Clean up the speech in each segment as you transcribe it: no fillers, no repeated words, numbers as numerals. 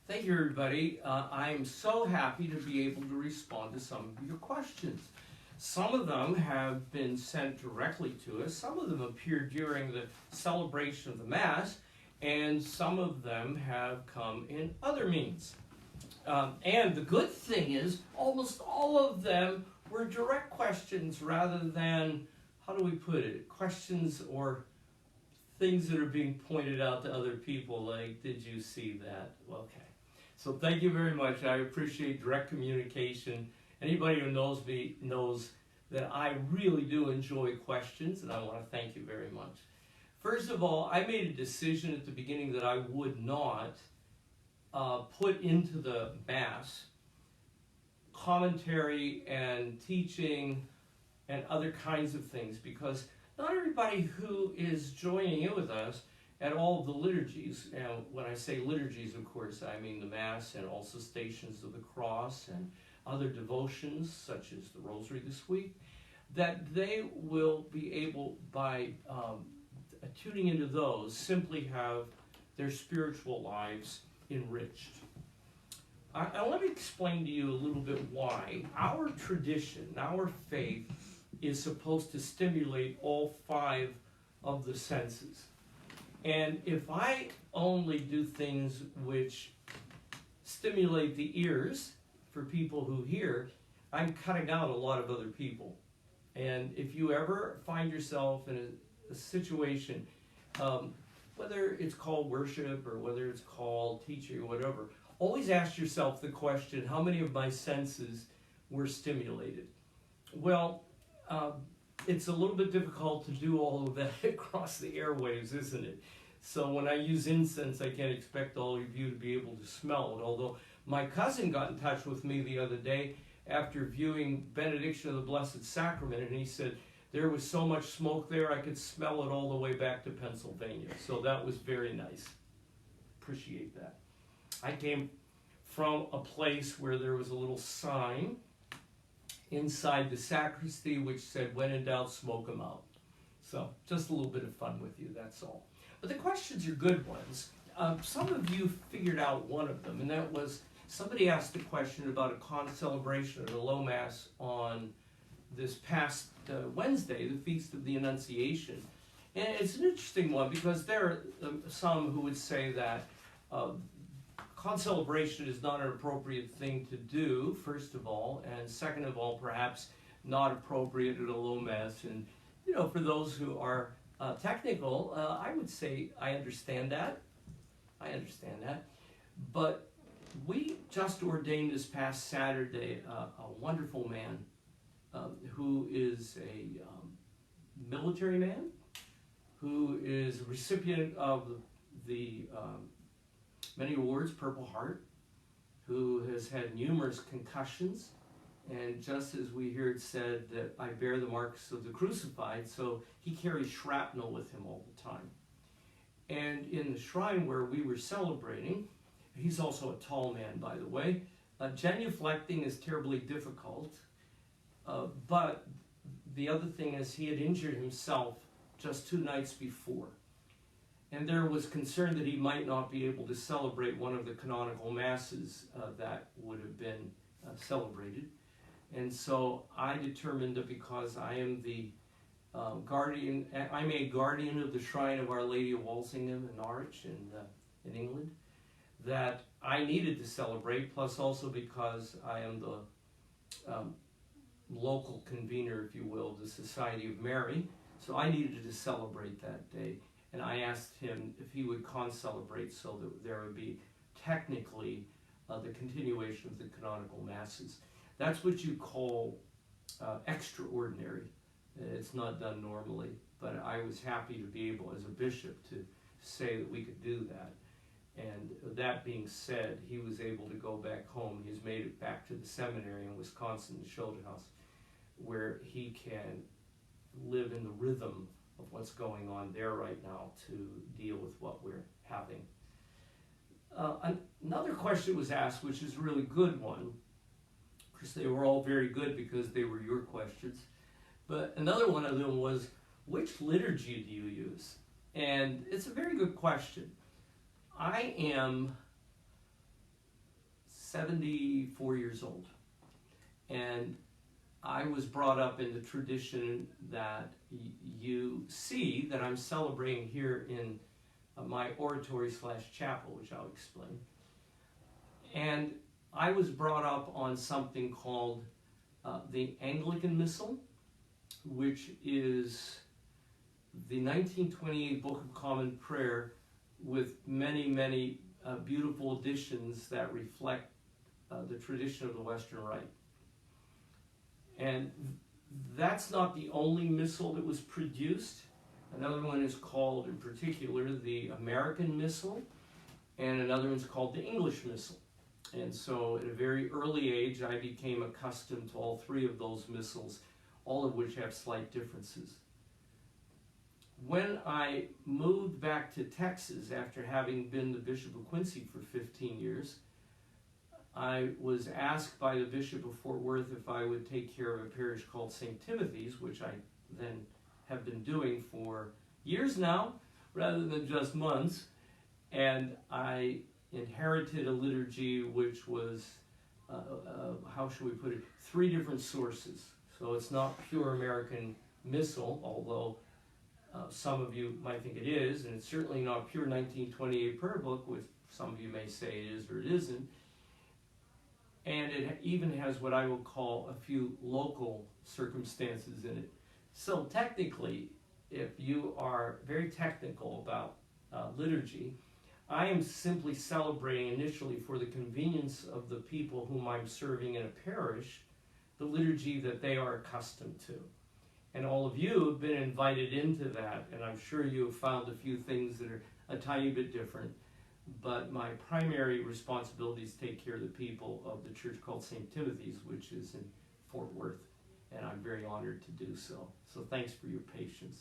Thank you, everybody. I'm so happy to be able to respond to some of your questions. Some of them have been sent directly to us. Some of them appeared during the celebration of the Mass, and some of them have come in other means. And the good thing is, almost all of them were direct questions rather than, how do we put it, questions or things that are being pointed out to other people, like, did you see that? Okay. So thank you very much. I appreciate direct communication. Anybody who knows me knows that I really do enjoy questions, and I want to thank you very much. First of all, I made a decision at the beginning that I would not put into the Mass commentary and teaching and other kinds of things, because not everybody who is joining in with us at all of the liturgies, and when I say liturgies, of course, I mean the Mass and also Stations of the Cross and other devotions, such as the Rosary this week, that they will be able, by tuning into those, simply have their spiritual lives enriched. Let me explain to you a little bit why our tradition, our faith, is supposed to stimulate all 5 of the senses. And if I only do things which stimulate the ears for people who hear, I'm cutting out a lot of other people. And if you ever find yourself in a situation, whether it's called worship or whether it's called teaching or whatever, always ask yourself the question, how many of my senses were stimulated? Well, it's a little bit difficult to do all of that across the airwaves, isn't it? So when I use incense, I can't expect all of you to be able to smell it. Although my cousin got in touch with me the other day after viewing Benediction of the Blessed Sacrament, and he said there was so much smoke there I could smell it all the way back to Pennsylvania. So that was very nice. Appreciate that. I came from a place where there was a little sign inside the sacristy which said, when in doubt, smoke them out. So just a little bit of fun with you, that's all. But the questions are good ones. Some of you figured out one of them, and that was, somebody asked a question about a celebration of the Low Mass on this past Wednesday, the Feast of the Annunciation. And it's an interesting one because there are some who would say that concelebration is not an appropriate thing to do, first of all, and second of all, perhaps not appropriate at a low Mass. And, you know, for those who are technical, I would say I understand that. But we just ordained this past Saturday a wonderful man who is a military man, who is a recipient of the many awards, Purple Heart, who has had numerous concussions, and just as we hear it said that I bear the marks of the crucified, so he carries shrapnel with him all the time. And in the shrine where we were celebrating, he's also a tall man, by the way, genuflecting is terribly difficult, but the other thing is he had injured himself just 2 nights before. And there was concern that he might not be able to celebrate one of the canonical masses that would have been celebrated. And so I determined that because I am the guardian, I'm a guardian of the Shrine of Our Lady of Walsingham in Norwich in England, that I needed to celebrate, plus also because I am the local convener, if you will, of the Society of Mary. So I needed to celebrate that day. And I asked him if he would con-celebrate so that there would be technically the continuation of the canonical masses. That's what you call extraordinary. It's not done normally, but I was happy to be able, as a bishop, to say that we could do that. And that being said, he was able to go back home. He's made it back to the seminary in Wisconsin, the Schilderhaus, where he can live in the rhythm of what's going on there right now to deal with what we're having. Another question was asked, which is a really good one. Of course, they were all very good because they were your questions. But another one of them was, which liturgy do you use? And it's a very good question. I am 74 years old. And I was brought up in the tradition that you see that I'm celebrating here in my oratory / chapel, which I'll explain. And I was brought up on something called the Anglican Missal, which is the 1928 Book of Common Prayer with many, many beautiful additions that reflect the tradition of the Western Rite. And that's not the only missal that was produced. Another one is called, in particular, the American Missal, and another one's called the English Missal. And so at a very early age, I became accustomed to all three of those missals, all of which have slight differences. When I moved back to Texas after having been the Bishop of Quincy for 15 years, I was asked by the Bishop of Fort Worth if I would take care of a parish called St. Timothy's, which I then have been doing for years now, rather than just months. And I inherited a liturgy which was, how should we put it, 3 different sources. So it's not pure American Missal, although some of you might think it is, and it's certainly not pure 1928 prayer book, which some of you may say it is or it isn't. And it even has what I will call a few local circumstances in it. So technically, if you are very technical about liturgy, I am simply celebrating initially for the convenience of the people whom I'm serving in a parish, the liturgy that they are accustomed to. And all of you have been invited into that, and I'm sure you have found a few things that are a tiny bit different. But my primary responsibility is to take care of the people of the church called St. Timothy's, which is in Fort Worth, and I'm very honored to do so. So thanks for your patience.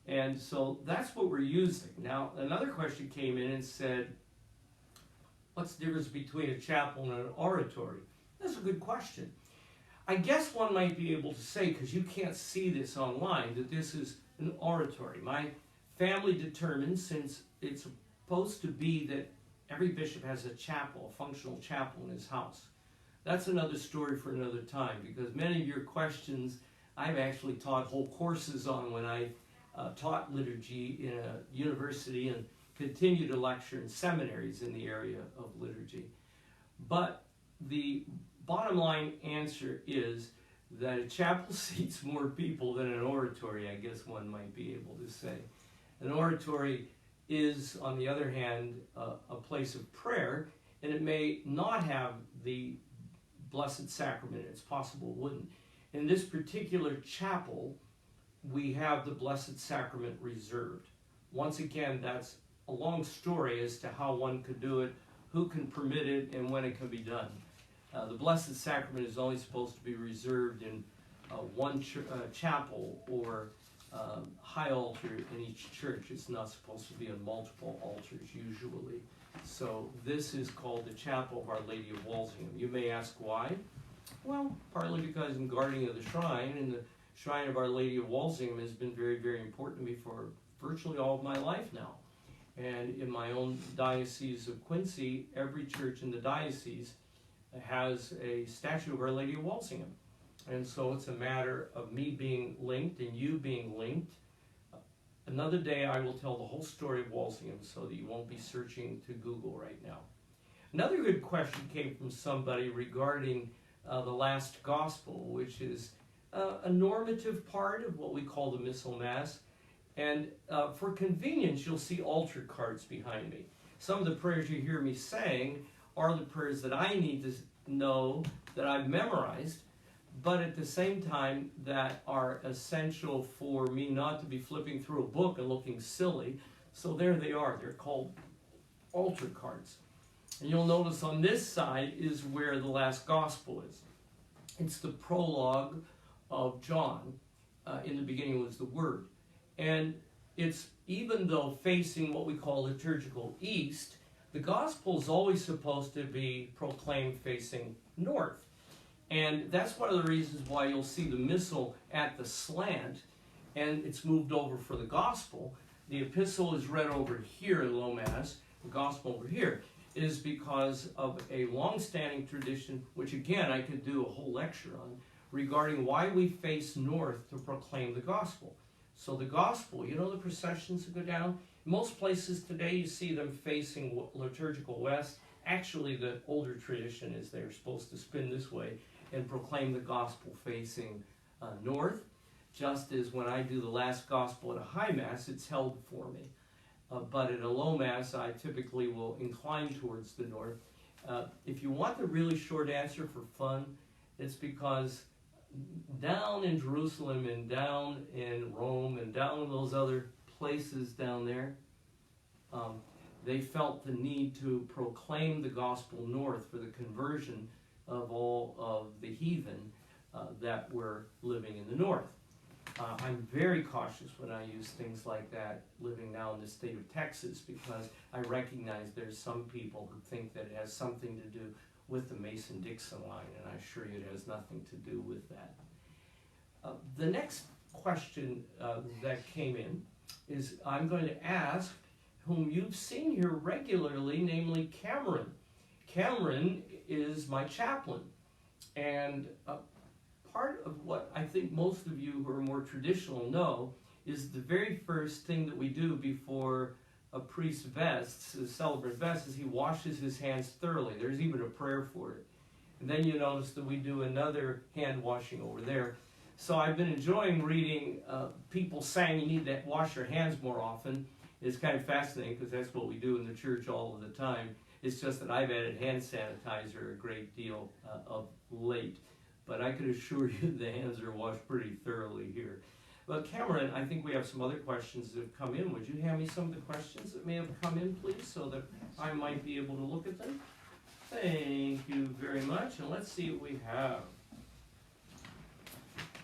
And so that's what we're using. Now, another question came in and said, what's the difference between a chapel and an oratory? That's a good question. I guess one might be able to say, because you can't see this online, that this is an oratory. My family determined, since it's supposed to be that every bishop has a chapel, a functional chapel in his house. That's another story for another time, because many of your questions I've actually taught whole courses on when I taught liturgy in a university and continue to lecture in seminaries in the area of liturgy. But the bottom line answer is that a chapel seats more people than an oratory, I guess one might be able to say. An oratory is, on the other hand, a place of prayer, and it may not have the Blessed Sacrament. It's possible it wouldn't. In this particular chapel, we have the Blessed Sacrament reserved. Once again, that's a long story as to how one could do it, who can permit it, and when it can be done. The Blessed Sacrament is only supposed to be reserved in one chapel or high altar in each church. It's not supposed to be on multiple altars usually. So this is called the Chapel of Our Lady of Walsingham. You may ask why? Well, partly because I'm guardian of the shrine, and the shrine of Our Lady of Walsingham has been very, very important to me for virtually all of my life now. And in my own diocese of Quincy, every church in the diocese has a statue of Our Lady of Walsingham. And so it's a matter of me being linked and you being linked. Another day I will tell the whole story of Walsingham so that you won't be searching to Google right now. Another good question came from somebody regarding the last gospel, which is a normative part of what we call the Missal Mass. And for convenience, you'll see altar cards behind me. Some of the prayers you hear me saying are the prayers that I need to know that I've memorized, but at the same time that are essential for me not to be flipping through a book and looking silly. So there they are. They're called altar cards. And you'll notice on this side is where the last gospel is. It's the prologue of John. In the beginning was the Word. And it's, even though facing what we call liturgical east, the gospel is always supposed to be proclaimed facing north. And that's one of the reasons why you'll see the missal at the slant, and it's moved over for the gospel. The epistle is read over here in Low Mass, the gospel over here. is because of a long-standing tradition, which again I could do a whole lecture on, regarding why we face north to proclaim the gospel. So the gospel, you know the processions that go down? Most places today you see them facing liturgical west. Actually, the older tradition is they're supposed to spin this way and proclaim the gospel facing north, just as when I do the last gospel at a high mass, it's held for me. But at a low mass, I typically will incline towards the north. If you want the really short answer for fun, it's because down in Jerusalem and down in Rome and down in those other places down there, they felt the need to proclaim the gospel north for the conversion of all of the heathen that were living in the north. I'm very cautious when I use things like that living now in the state of Texas, because I recognize there's some people who think that it has something to do with the Mason-Dixon line, and I assure you it has nothing to do with that. The next question that came in is I'm going to ask whom you've seen here regularly, namely Cameron. Cameron is my chaplain, and part of what I think most of you who are more traditional know is the very first thing that we do before a priest vests, a celebrant vests, is he washes his hands thoroughly. There's even a prayer for it. And then you notice that we do another hand washing over there. So I've been enjoying reading people saying you need to wash your hands more often. It's kind of fascinating because that's what we do in the church all of the time. It's just that I've added hand sanitizer a great deal of late. But I can assure you the hands are washed pretty thoroughly here. But Cameron, I think we have some other questions that have come in. Would you hand me some of the questions that may have come in, please, so that I might be able to look at them? Thank you very much. And let's see what we have.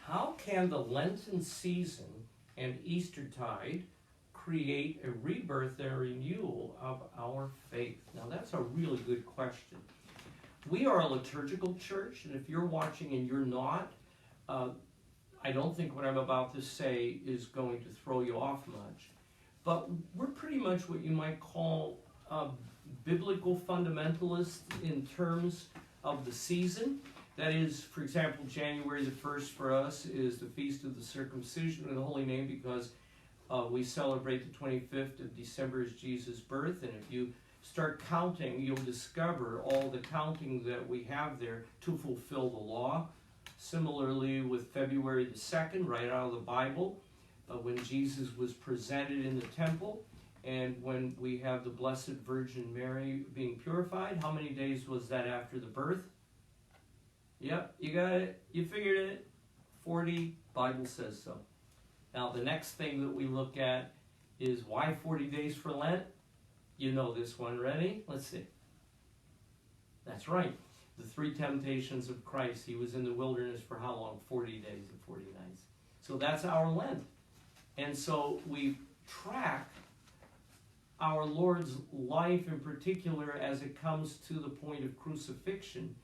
How can the Lenten season and Eastertide create a rebirth and renewal of our faith? Now, that's a really good question. We are a liturgical church, and if you're watching and you're not, I don't think what I'm about to say is going to throw you off much. But we're pretty much what you might call biblical fundamentalists in terms of the season. That is, for example, January the 1st for us is the Feast of the Circumcision of the Holy Name, because we celebrate the 25th of December as Jesus' birth. And if you start counting, you'll discover all the counting that we have there to fulfill the law. Similarly with February the 2nd, right out of the Bible, when Jesus was presented in the temple, and when we have the Blessed Virgin Mary being purified. How many days was that after the birth? Yep, you got it. You figured it. 40, Bible says so. Now the next thing that we look at is why 40 days for Lent? You know this one. Ready? Let's see. That's right. The 3 temptations of Christ. He was in the wilderness for how long? 40 days and 40 nights. So that's our Lent. And so we track our Lord's life in particular as it comes to the point of crucifixion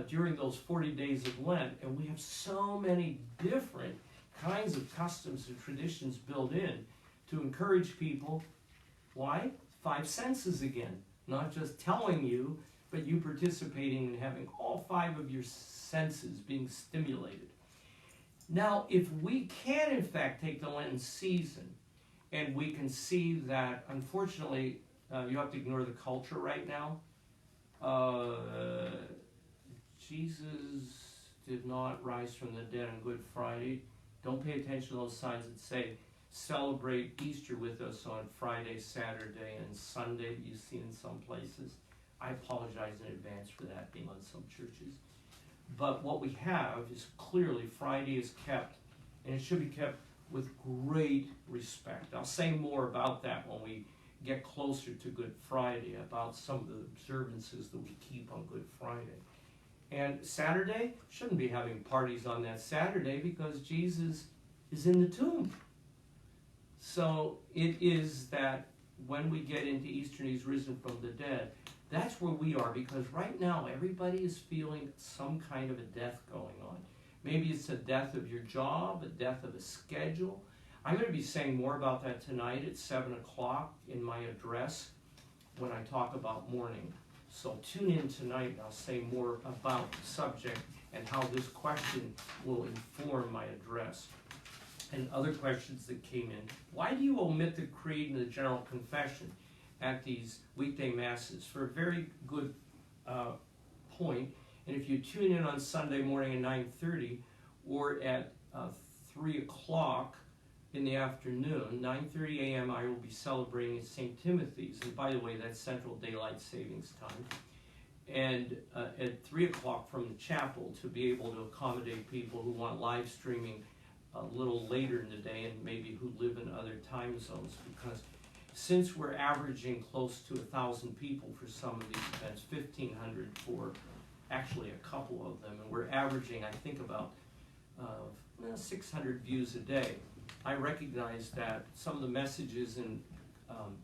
during those 40 days of Lent. And we have so many different kinds of customs and traditions built in to encourage people. Why? 5 senses again. Not just telling you, but you participating and having all 5 of your senses being stimulated. Now, if we can in fact take the Lenten season, and we can see that, unfortunately, you have to ignore the culture right now. Jesus did not rise from the dead on Good Friday. Don't pay attention to those signs that say, celebrate Easter with us on Friday, Saturday, and Sunday that you see in some places. I apologize in advance for that being on some churches. But what we have is clearly Friday is kept, and it should be kept with great respect. I'll say more about that when we get closer to Good Friday, about some of the observances that we keep on Good Friday. And Saturday, shouldn't be having parties on that Saturday because Jesus is in the tomb. So it is that when we get into Easter and He's risen from the dead, that's where we are, because right now everybody is feeling some kind of a death going on. Maybe it's a death of your job, a death of a schedule. I'm going to be saying more about that tonight at 7 o'clock in my address. when I talk about mourning. So tune in tonight, and I'll say more about the subject and how this question will inform my address. And other questions that came in. Why do you omit the creed and the general confession at these weekday masses? For a very good point. And if you tune in on Sunday morning at 9:30 or at 3 o'clock in the afternoon, 9:30 a.m., I will be celebrating at St. Timothy's. And by the way, that's Central Daylight Savings Time. And at 3 o'clock from the chapel, to be able to accommodate people who want live streaming a little later in the day and maybe who live in other time zones, because since we're averaging close to 1,000 people for some of these events, 1,500 for actually a couple of them, and we're averaging, I think, about 600 views a day. I recognize that some of the messages and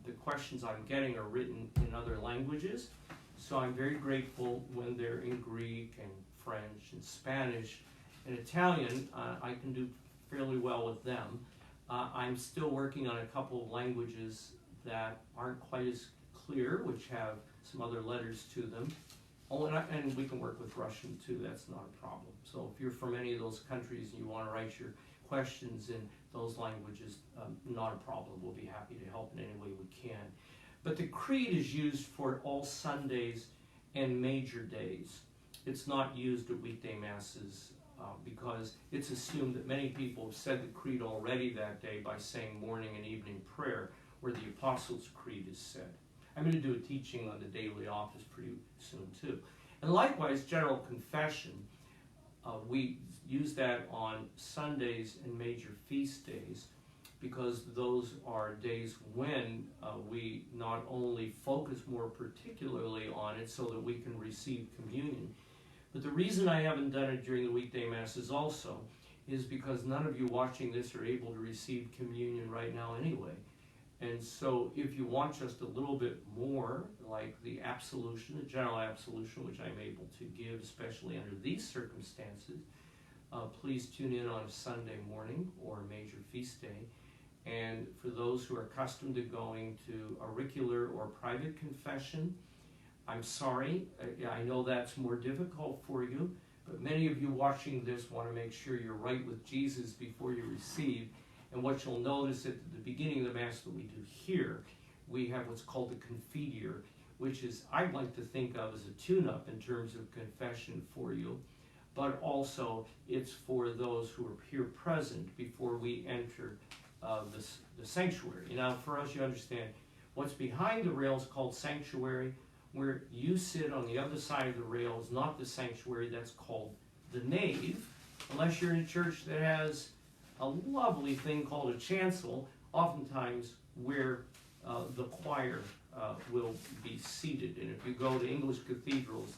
the questions I'm getting are written in other languages, so I'm very grateful when they're in Greek and French and Spanish and Italian. I can do fairly well with them. I'm still working on a couple of languages that aren't quite as clear, which have some other letters to them. Oh, and we can work with Russian too, that's not a problem. So if you're from any of those countries and you want to write your questions in those languages, not a problem. We'll be happy to help in any way we can. But the creed is used for all Sundays and major days. It's not used at weekday masses because it's assumed that many people have said the creed already that day by saying morning and evening prayer, where the Apostles' Creed is said. I'm going to do a teaching on the daily office pretty soon too. And likewise, general confession, we use that on Sundays and major feast days, because those are days when we not only focus more particularly on it so that we can receive communion, but the reason I haven't done it during the weekday masses also is because none of you watching this are able to receive communion right now anyway. And so if you want just a little bit more, like the absolution, the general absolution, which I'm able to give, especially under these circumstances, please tune in on a Sunday morning or a major feast day. And for those who are accustomed to going to auricular or private confession, I'm sorry, I know that's more difficult for you, but many of you watching this want to make sure you're right with Jesus before you receive. And what you'll notice at the beginning of the Mass that we do here, we have what's called the Confiteor, which is, I'd like to think of as a tune-up in terms of confession for you, but also it's for those who are here present before we enter the sanctuary. Now, for us, you understand, what's behind the rail is called sanctuary. Where you sit on the other side of the rail is not the sanctuary, that's called the nave, unless you're in a church that has a lovely thing called a chancel, oftentimes where the choir will be seated. And if you go to English cathedrals,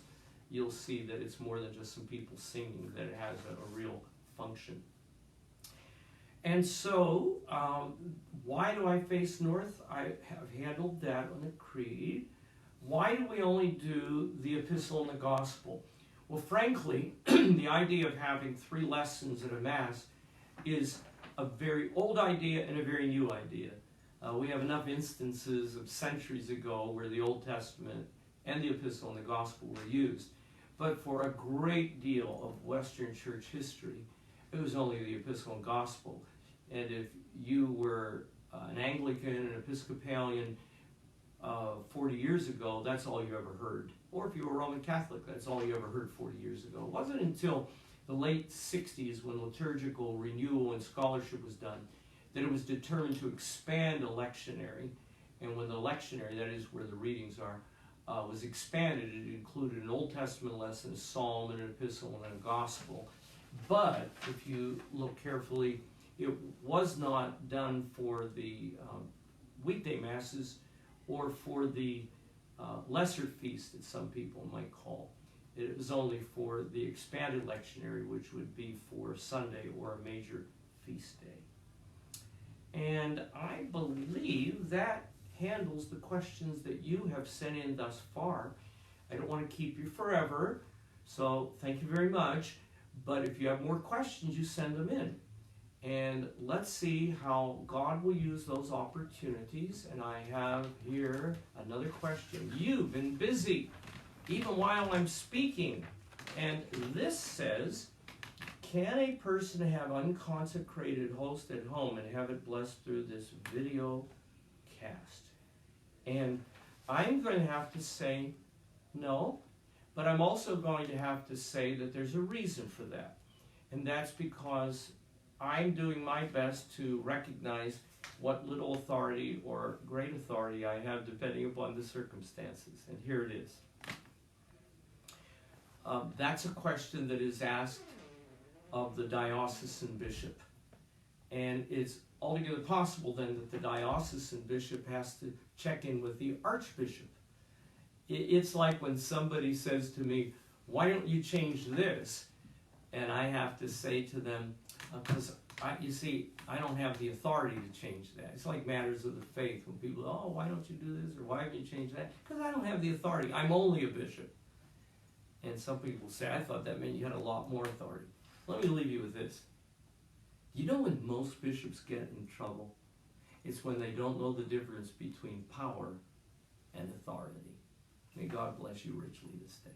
you'll see that it's more than just some people singing, that it has a real function. And so, why do I face north? I have handled that on the creed. Why do we only do the epistle and the gospel? Well, frankly, the idea of having 3 lessons at a Mass is a very old idea and a very new idea. We have enough instances of centuries ago where the Old Testament and the epistle and the gospel were used. But for a great deal of Western church history, it was only the epistle and gospel. And if you were an Anglican, an Episcopalian, 40 years ago, that's all you ever heard. Or if you were Roman Catholic, that's all you ever heard 40 years ago. It wasn't until the late 60s, when liturgical renewal and scholarship was done, that it was determined to expand a lectionary. And when the lectionary, that is where the readings are, was expanded, it included an Old Testament lesson, a psalm, and an epistle, and a gospel. But if you look carefully, it was not done for the weekday masses or for the lesser feast that some people might call. It was only for the expanded lectionary, which would be for Sunday or a major feast day. And I believe that handles the questions that you have sent in thus far. I don't want to keep you forever, so thank you very much. But if you have more questions, you send them in. And let's see how God will use those opportunities. And I have here another question. You've been busy, even while I'm speaking. And this says, can a person have unconsecrated host at home and have it blessed through this video cast? And I'm going to have to say no, but I'm also going to have to say that there's a reason for that. And that's because I'm doing my best to recognize what little authority or great authority I have depending upon the circumstances. And here it is. That's a question that is asked of the diocesan bishop. And it's altogether possible then that the diocesan bishop has to check in with the archbishop. It's like when somebody says to me, why don't you change this? And I have to say to them, because you see, I don't have the authority to change that. It's like matters of the faith when people, oh, why don't you do this? Or why haven't you changed that? Because I don't have the authority. I'm only a bishop. And some people say, I thought that meant you had a lot more authority. Let me leave you with this. You know when most bishops get in trouble? It's when they don't know the difference between power and authority. May God bless you richly this day.